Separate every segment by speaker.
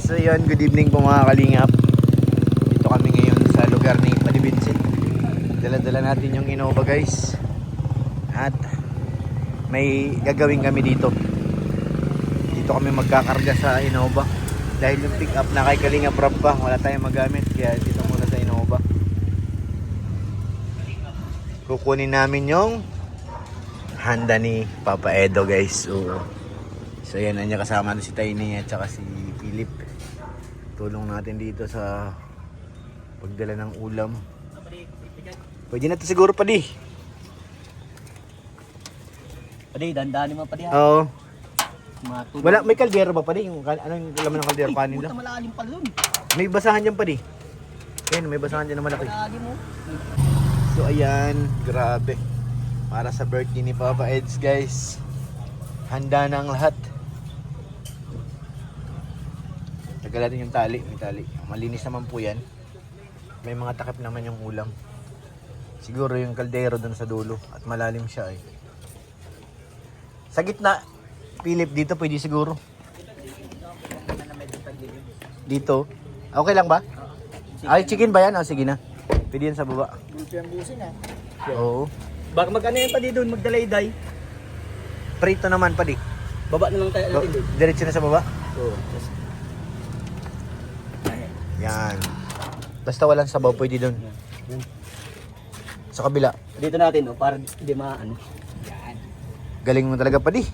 Speaker 1: So yun, good evening po mga kalingap. Dito kami ngayon sa lugar ni Paddy Vincent. Dala-dala natin yung Innova guys. At may gagawin kami dito. Dito kami magkakarga sa Innova. Dahil yung pick up na kay Kalingap Rob pa, wala tayong magamit. Kaya dito muna sa Innova. Kukunin namin yung Honda ni Papa Edo guys. So yan, nandiyan kasama na si Tiny at saka si Philip. Tulong natin dito sa pagdala ng ulam. Pwede na ito siguro Paddy.
Speaker 2: Paddy, dandanin mo Paddy ha.
Speaker 1: Oo.
Speaker 2: Matulog.
Speaker 1: Wala, may kaldero ba Paddy? Anong laman ng kaldero? Kanin lang?
Speaker 2: Puta malalim pala dun.
Speaker 1: May basahan dyan Paddy. Ayan, may basahan dyan na malaki.
Speaker 2: Malalim mo.
Speaker 1: So ayan, grabe. Para sa birthday ni Papa Eds guys. Handa na ang lahat. Tagal natin yung tali, may tali. Malinis naman po yan. May mga takip naman yung ulam. Siguro yung kaldero dun sa dulo. At malalim siya eh. Sa gitna, Philip, dito pwede siguro. Dito. Okay lang ba? Ay, chicken ba yan? O, sige na. Pwede yan sa baba.
Speaker 2: Gulpi ang busin ha.
Speaker 1: Oo.
Speaker 2: Baka mag-ano yan Paddy dun, magdalay-day.
Speaker 1: Prito naman, Paddy.
Speaker 2: Baba na lang tayo natin dun.
Speaker 1: Diretso na sa baba.
Speaker 2: Oo.
Speaker 1: Yan. Basta walang sabaw, pwede doon. Sa kabila.
Speaker 2: Dito natin para hindi maano. Yan.
Speaker 1: Galing mo talaga, Paddy.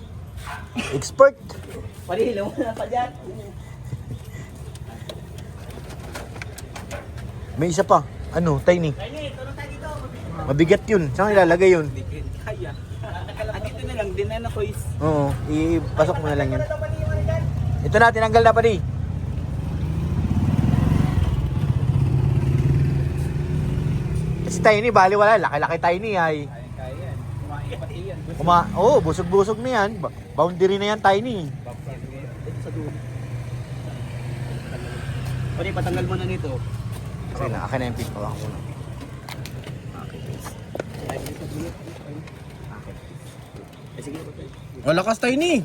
Speaker 1: Expert.
Speaker 2: Paddy, hilaw na pa dyan.
Speaker 1: May isa pa. Ano, Tiny?
Speaker 2: Tiny, tulong tayo dito.
Speaker 1: Mabigat yun. Saan ilalagay yun?
Speaker 2: Kaya. Dito na lang, din na na kois.
Speaker 1: Oo, ipasok mo na lang yun. Ito na, tinanggal na, Paddy. Si Tiny, bali wala. Laki-laki Tiny ay.
Speaker 2: Kaya yan. Kumain pati yan.
Speaker 1: Oo, busog-busog na yan. Boundary na yan, Tiny.
Speaker 2: Dito sa dulo. Paddy, patanggal mo na nito.
Speaker 1: Sige na, akin na yung pick. Pawak ko na. Lakas Tiny.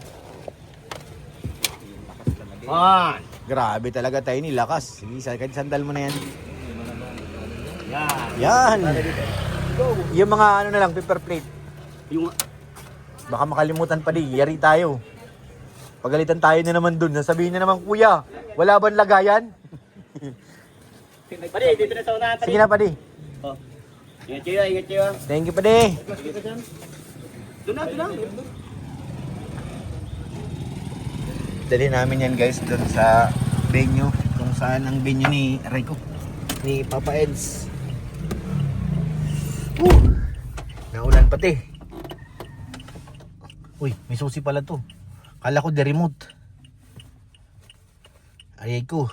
Speaker 1: Grabe talaga Tiny, lakas. Sige, sandal mo na yan. Yan. Yung mga ano na lang, paper plate.
Speaker 2: Yung
Speaker 1: Baka makalimutan pa di, yari tayo. Pagalitan tayo na naman dun. Sasabihin na naman, kuya, wala bang lagayan?
Speaker 2: Paddy, dito na sa unahan Paddy.
Speaker 1: Sige na, Paddy.
Speaker 2: Oh. Ingat kayo, ingat kayo.
Speaker 1: Thank you, Paddy.
Speaker 2: Doon na.
Speaker 1: Dali namin yan guys dun sa venue. Kung saan ang venue ni Rico. Ni Papa Eds. Naulan pati. Uy, may susi pala to. Kala ko the remote. Ayay ko.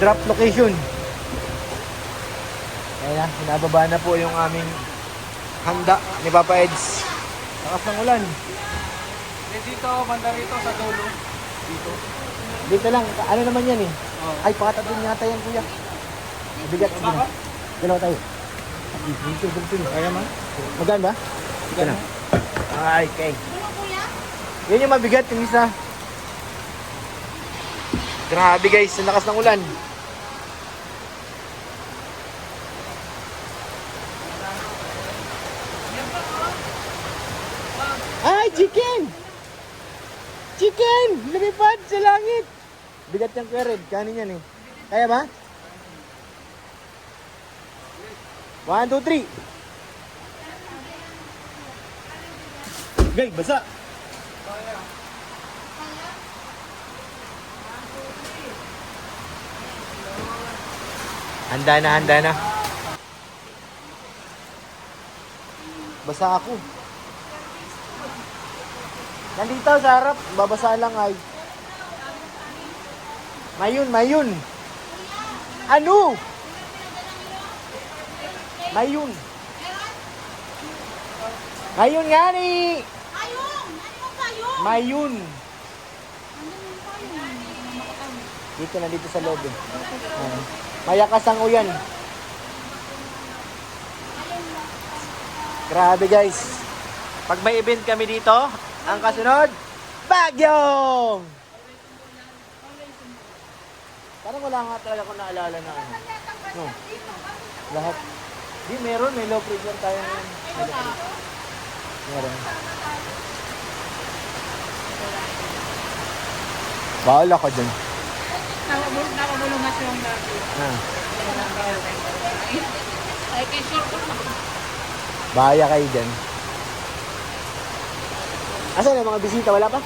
Speaker 1: drop location. Ayan na, binababa na po yung aming handa ni Papa Eds. Lakas ng ulan.
Speaker 3: Dito, banda rito sa dulo. Dito.
Speaker 1: Dito lang, ano naman yan eh.
Speaker 3: Oh.
Speaker 1: Ay, pakatatin yata yan, kuya. Mabigat, sige na. Dalawa tayo. Dito.
Speaker 3: Kaya man?
Speaker 1: Magaan ba? Ito na. Ay, okay. Yan yung mabigat, yung isa. Grabe guys, ang lakas ng ulan. Ay, chicken! Chicken! Lumipad sa langit! Bigat yung Kuya Red, kanin yan eh. Kaya ba? 1, 2, 3. Gay, basa! Handa na. Basa ako. Nandito sa harap, babasa lang ay. Mayun. Ano? Mayun nga ni. Mayun. Dito na dito sa loob eh. Mayakas ang uyan. Grabe guys. Pag may event kami dito, ang kasunod, Baguio! Parang wala nga talaga akong naalala na ano. No. Lahat. Di, meron. May low pressure tayo ngayon. Meron. Bahala ka dyan.
Speaker 4: Nakabulungas yung dati. Ay, kay short ko na.
Speaker 1: Bahaya kayo dyan. Asan yung mga bisita? Wala pa?